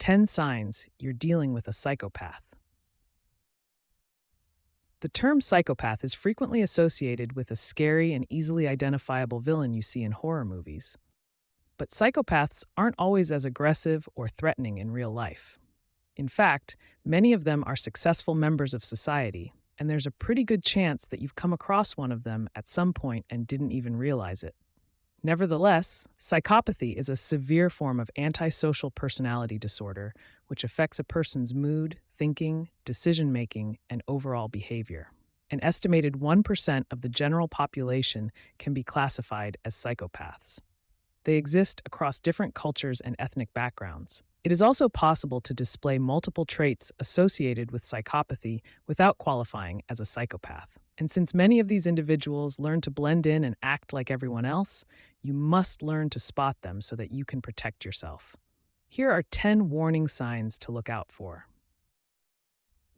10 signs you're dealing with a psychopath. The term psychopath is frequently associated with a scary and easily identifiable villain you see in horror movies. But psychopaths aren't always as aggressive or threatening in real life. In fact, many of them are successful members of society, and there's a pretty good chance that you've come across one of them at some point and didn't even realize it. Nevertheless, psychopathy is a severe form of antisocial personality disorder which affects a person's mood, thinking, decision-making, and overall behavior. An estimated 1% of the general population can be classified as psychopaths. They exist across different cultures and ethnic backgrounds. It is also possible to display multiple traits associated with psychopathy without qualifying as a psychopath. And since many of these individuals learn to blend in and act like everyone else, you must learn to spot them so that you can protect yourself. Here are 10 warning signs to look out for.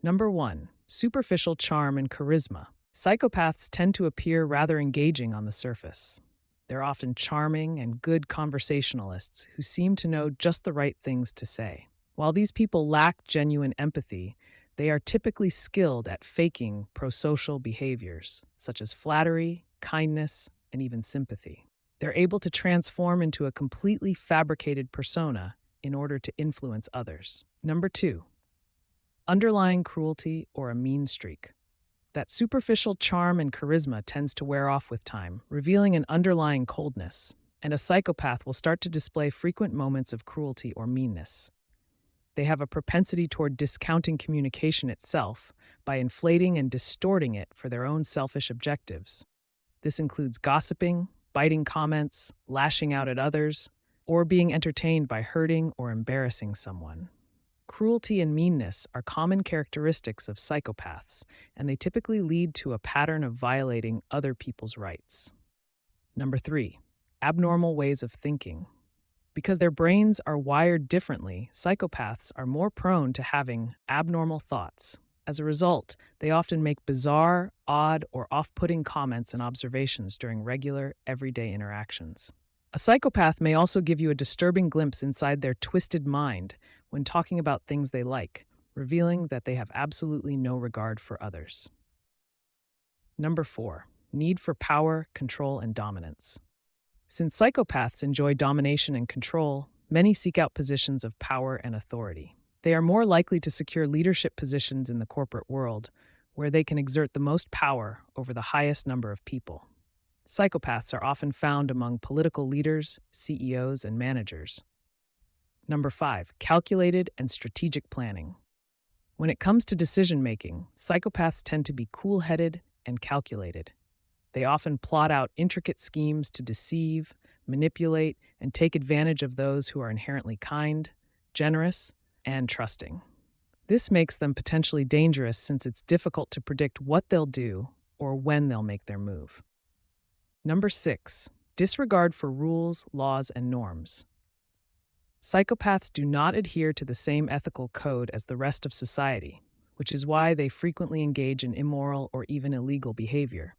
Number 1. Superficial charm and charisma. Psychopaths tend to appear rather engaging on the surface. They're often charming and good conversationalists who seem to know just the right things to say. While these people lack genuine empathy, they are typically skilled at faking prosocial behaviors, such as flattery, kindness, and even sympathy. They're able to transform into a completely fabricated persona in order to influence others. Number 2. Underlying cruelty or a mean streak. That superficial charm and charisma tends to wear off with time, revealing an underlying coldness, and a psychopath will start to display frequent moments of cruelty or meanness. They have a propensity toward discounting communication itself by inflating and distorting it for their own selfish objectives. This includes gossiping, biting comments, lashing out at others, or being entertained by hurting or embarrassing someone. Cruelty and meanness are common characteristics of psychopaths, and they typically lead to a pattern of violating other people's rights. Number 3. Abnormal ways of thinking. Because their brains are wired differently, psychopaths are more prone to having abnormal thoughts. As a result, they often make bizarre, odd, or off-putting comments and observations during regular, everyday interactions. A psychopath may also give you a disturbing glimpse inside their twisted mind when talking about things they like, revealing that they have absolutely no regard for others. Number 4. Need for power, control, and dominance. Since psychopaths enjoy domination and control, many seek out positions of power and authority. They are more likely to secure leadership positions in the corporate world, where they can exert the most power over the highest number of people. Psychopaths are often found among political leaders, CEOs, and managers. Number 5. Calculated and strategic planning. When it comes to decision-making, psychopaths tend to be cool-headed and calculated. They often plot out intricate schemes to deceive, manipulate, and take advantage of those who are inherently kind, generous, and trusting. This makes them potentially dangerous since it's difficult to predict what they'll do or when they'll make their move. Number 6. Disregard for rules, laws, and norms. Psychopaths do not adhere to the same ethical code as the rest of society, which is why they frequently engage in immoral or even illegal behavior.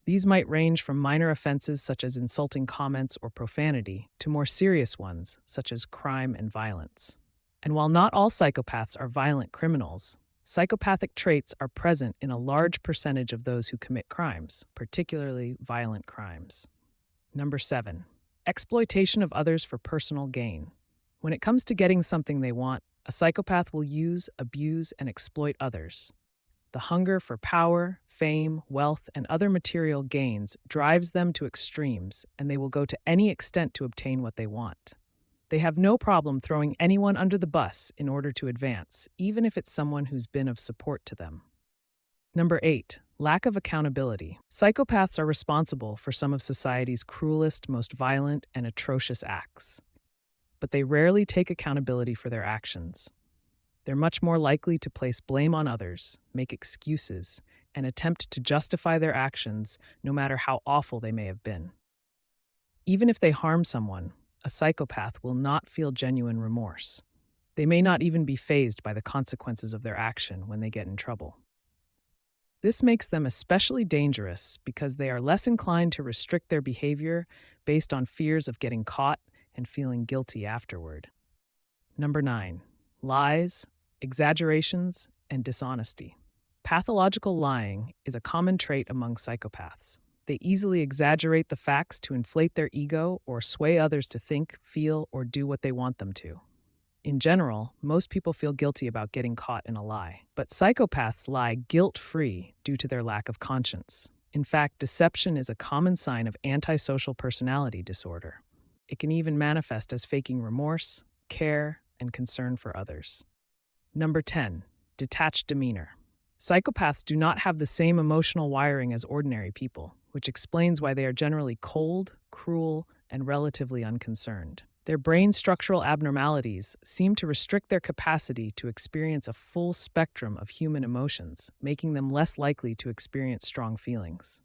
These might range from minor offenses such as insulting comments or profanity to more serious ones such as crime and violence. And while not all psychopaths are violent criminals, psychopathic traits are present in a large percentage of those who commit crimes, particularly violent crimes. Number 7. Exploitation of others for personal gain. When it comes to getting something they want, a psychopath will use, abuse, and exploit others. The hunger for power, fame, wealth, and other material gains drives them to extremes, and they will go to any extent to obtain what they want. They have no problem throwing anyone under the bus in order to advance, even if it's someone who's been of support to them. Number 8. Lack of accountability. Psychopaths are responsible for some of society's cruelest, most violent, and atrocious acts. But they rarely take accountability for their actions. They're much more likely to place blame on others, make excuses, and attempt to justify their actions no matter how awful they may have been. Even if they harm someone, a psychopath will not feel genuine remorse. They may not even be fazed by the consequences of their action when they get in trouble. This makes them especially dangerous because they are less inclined to restrict their behavior based on fears of getting caught and feeling guilty afterward. Number 9. lies, exaggerations, and dishonesty. Pathological lying is a common trait among psychopaths. They easily exaggerate the facts to inflate their ego or sway others to think, feel, or do what they want them to. In general, most people feel guilty about getting caught in a lie, but psychopaths lie guilt-free due to their lack of conscience. In fact, deception is a common sign of antisocial personality disorder. It can even manifest as faking remorse, care, and concern for others. Number 10, detached demeanor. Psychopaths do not have the same emotional wiring as ordinary people, which explains why they are generally cold, cruel, and relatively unconcerned. Their brain structural abnormalities seem to restrict their capacity to experience a full spectrum of human emotions, making them less likely to experience strong feelings.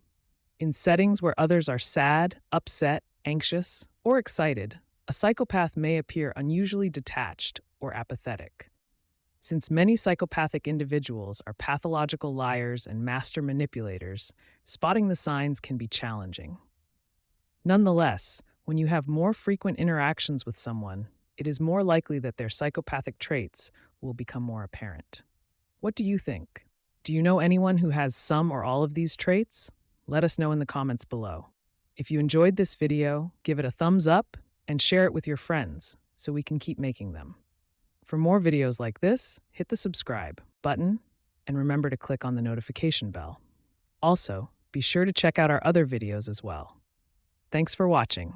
In settings where others are sad, upset, anxious, or excited, a psychopath may appear unusually detached or apathetic. Since many psychopathic individuals are pathological liars and master manipulators, spotting the signs can be challenging. Nonetheless, when you have more frequent interactions with someone, it is more likely that their psychopathic traits will become more apparent. What do you think? Do you know anyone who has some or all of these traits? Let us know in the comments below. If you enjoyed this video, give it a thumbs up and share it with your friends so we can keep making them. For more videos like this, hit the subscribe button and remember to click on the notification bell. Also, be sure to check out our other videos as well. Thanks for watching.